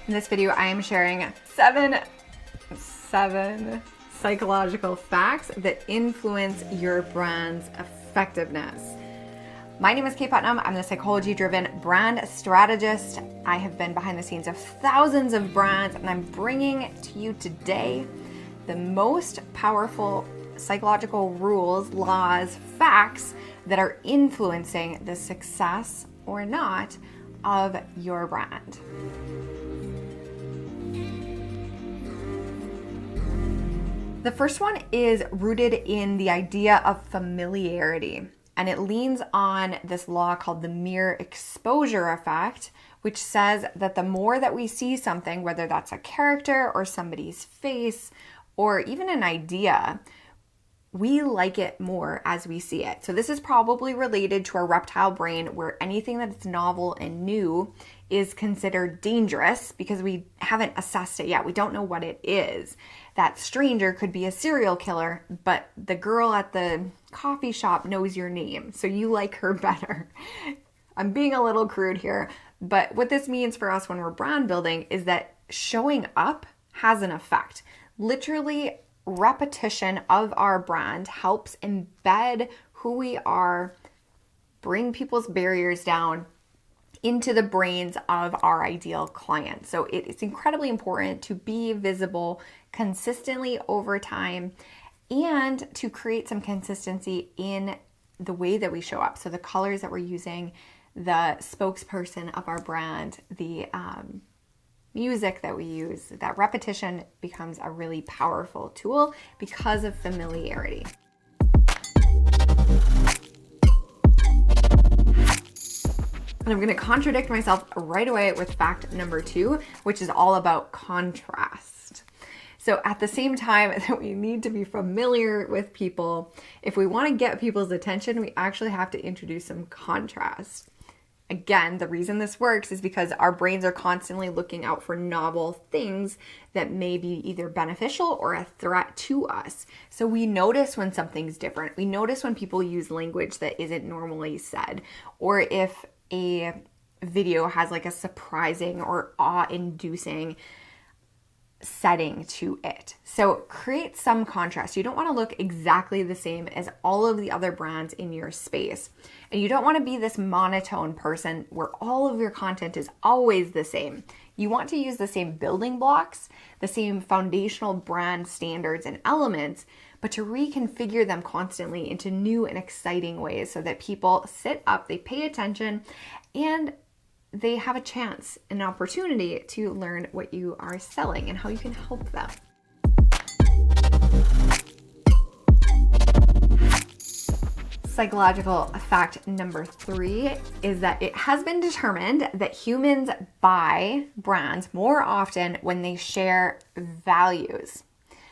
In this video, I am sharing seven psychological facts that influence your brand's effectiveness. My name is Kaye Putnam. I'm the psychology-driven brand strategist. I have been behind the scenes of thousands of brands, and I'm bringing to you today the most powerful psychological rules, laws, facts that are influencing the success or not of your brand. The first one is rooted in the idea of familiarity, and it leans on this law called the mere exposure effect, which says that the more that we see something, whether that's a character or somebody's face or even an idea, we like it more as we see it. So this is probably related to our reptile brain, where anything that's novel and new is considered dangerous because we haven't assessed it yet. We don't know what it is. That stranger could be a serial killer, but the girl at the coffee shop knows your name, so you like her better. I'm being a little crude here, but what this means for us when we're brand building is that showing up has an effect. Literally, repetition of our brand helps embed who we are, bring people's barriers down into the brains of our ideal client. So it's incredibly important to be visible consistently over time and to create some consistency in the way that we show up. So the colors that we're using, the spokesperson of our brand, the music that we use, that repetition becomes a really powerful tool because of familiarity. And I'm going to contradict myself right away with fact number 2, which is all about contrast. So at the same time that we need to be familiar with people, if we want to get people's attention, we actually have to introduce some contrast. Again, the reason this works is because our brains are constantly looking out for novel things that may be either beneficial or a threat to us. So we notice when something's different. We notice when people use language that isn't normally said, or if a video has like a surprising or awe-inducing setting to it. So create some contrast. You don't want to look exactly the same as all of the other brands in your space. And you don't want to be this monotone person where all of your content is always the same. You want to use the same building blocks, the same foundational brand standards and elements, but to reconfigure them constantly into new and exciting ways so that people sit up, they pay attention, and they have a chance, an opportunity to learn what you are selling and how you can help them. Psychological fact number 3 is that it has been determined that humans buy brands more often when they share values.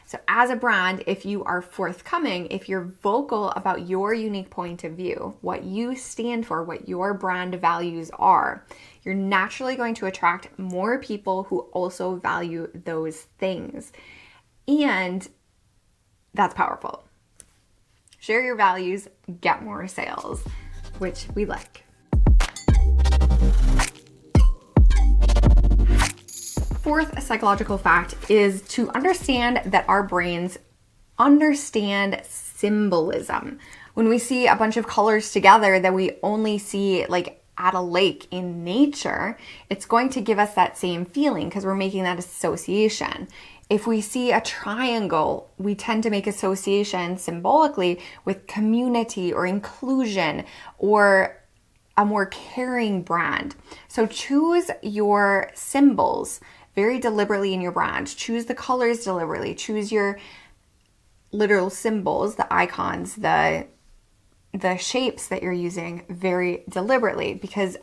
So as a brand, if you are forthcoming, if you're vocal about your unique point of view, what you stand for, what your brand values are, you're naturally going to attract more people who also value those things. And that's powerful. Share your values, get more sales, which we like. Fourth psychological fact is to understand that our brains understand symbolism. When we see a bunch of colors together that we only see like at a lake in nature, it's going to give us that same feeling because we're making that association. If we see a triangle, we tend to make associations symbolically with community or inclusion or a more caring brand. So choose your symbols very deliberately in your brand. Choose the colors deliberately. Choose your literal symbols, the icons, the shapes that you're using very deliberately, because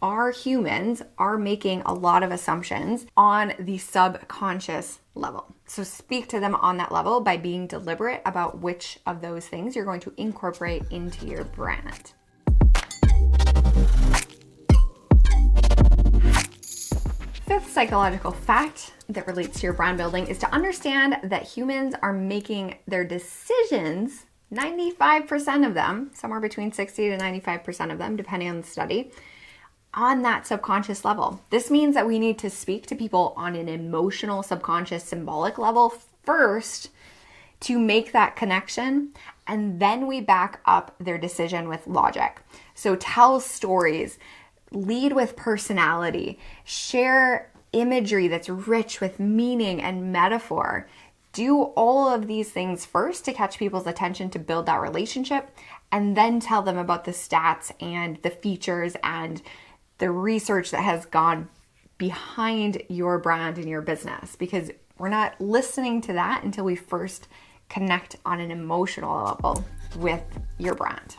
our humans are making a lot of assumptions on the subconscious level. So speak to them on that level by being deliberate about which of those things you're going to incorporate into your brand. Fifth psychological fact that relates to your brand building is to understand that humans are making their decisions, 95% of them, somewhere between 60 to 95% of them, depending on the study, on that subconscious level. This means that we need to speak to people on an emotional, subconscious, symbolic level first to make that connection, and then we back up their decision with logic. So tell stories, lead with personality, share imagery that's rich with meaning and metaphor. Do all of these things first to catch people's attention to build that relationship, and then tell them about the stats and the features and the research that has gone behind your brand and your business, because we're not listening to that until we first connect on an emotional level with your brand.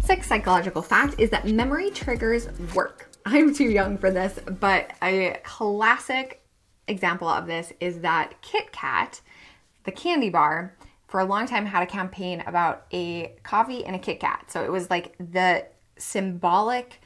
Sixth psychological fact is that memory triggers work. I'm too young for this, but a classic example of this is that Kit Kat, the candy bar, for a long time had a campaign about a coffee and a Kit Kat. So it was like the symbolic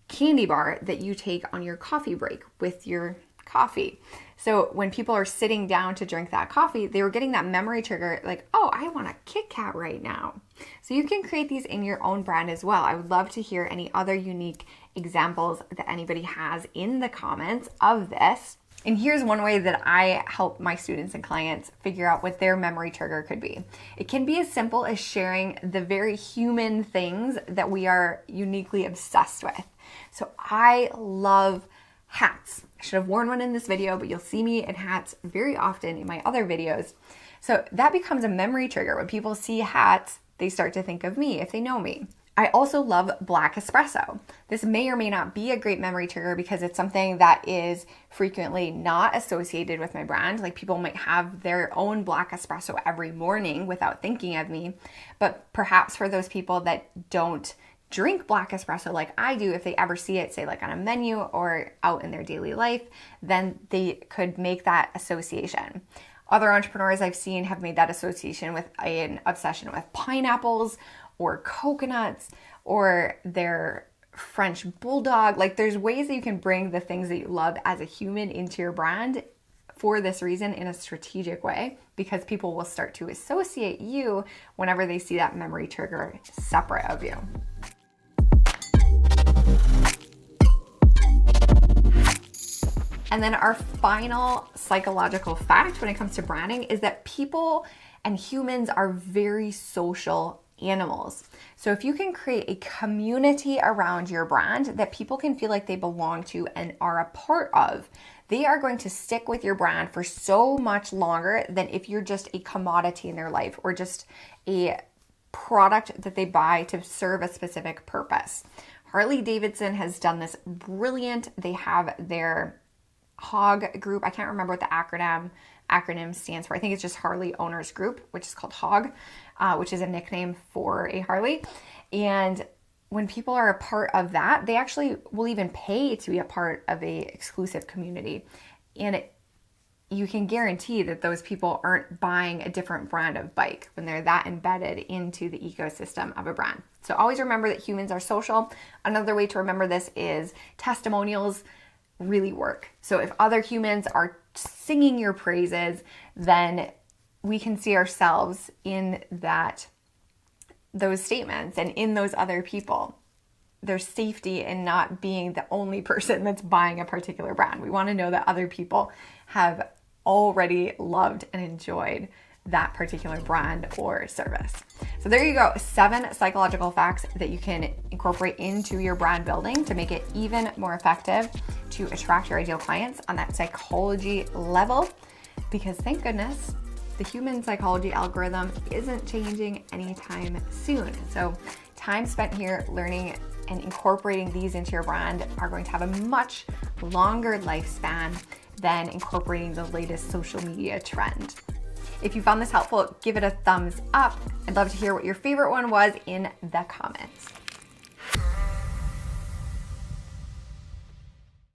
candy bar that you take on your coffee break with your coffee. So when people are sitting down to drink that coffee, they were getting that memory trigger like, oh, I want a Kit Kat right now. So you can create these in your own brand as well. I would love to hear any other unique examples that anybody has in the comments of this. And here's one way that I help my students and clients figure out what their memory trigger could be. It can be as simple as sharing the very human things that we are uniquely obsessed with. So I love hats. I should have worn one in this video, but you'll see me in hats very often in my other videos. So that becomes a memory trigger. When people see hats, they start to think of me if they know me. I also love black espresso. This may or may not be a great memory trigger because it's something that is frequently not associated with my brand. Like people might have their own black espresso every morning without thinking of me. But perhaps for those people that don't drink black espresso like I do, if they ever see it, say like on a menu or out in their daily life, then they could make that association. Other entrepreneurs I've seen have made that association with an obsession with pineapples or coconuts or their French bulldog. Like there's ways that you can bring the things that you love as a human into your brand for this reason in a strategic way, because people will start to associate you whenever they see that memory trigger separate of you. And then our final psychological fact when it comes to branding is that people and humans are very social animals. So if you can create a community around your brand that people can feel like they belong to and are a part of, they are going to stick with your brand for so much longer than if you're just a commodity in their life or just a product that they buy to serve a specific purpose. Harley Davidson has done this brilliant. They have their HOG group. I can't remember what the acronym stands for. I think it's just Harley Owners Group, which is called HOG, which is a nickname for a Harley. And when people are a part of that, they actually will even pay to be a part of a exclusive community. And you can guarantee that those people aren't buying a different brand of bike when they're that embedded into the ecosystem of a brand. So always remember that humans are social. Another way to remember this is testimonials really work. So if other humans are singing your praises, then we can see ourselves in those statements and in those other people. There's safety in not being the only person that's buying a particular brand. We want to know that other people have already loved and enjoyed that particular brand or service. So there you go, 7 psychological facts that you can incorporate into your brand building to make it even more effective to attract your ideal clients on that psychology level. Because thank goodness, the human psychology algorithm isn't changing anytime soon. So time spent here learning and incorporating these into your brand are going to have a much longer lifespan than incorporating the latest social media trend. If you found this helpful, give it a thumbs up. I'd love to hear what your favorite one was in the comments.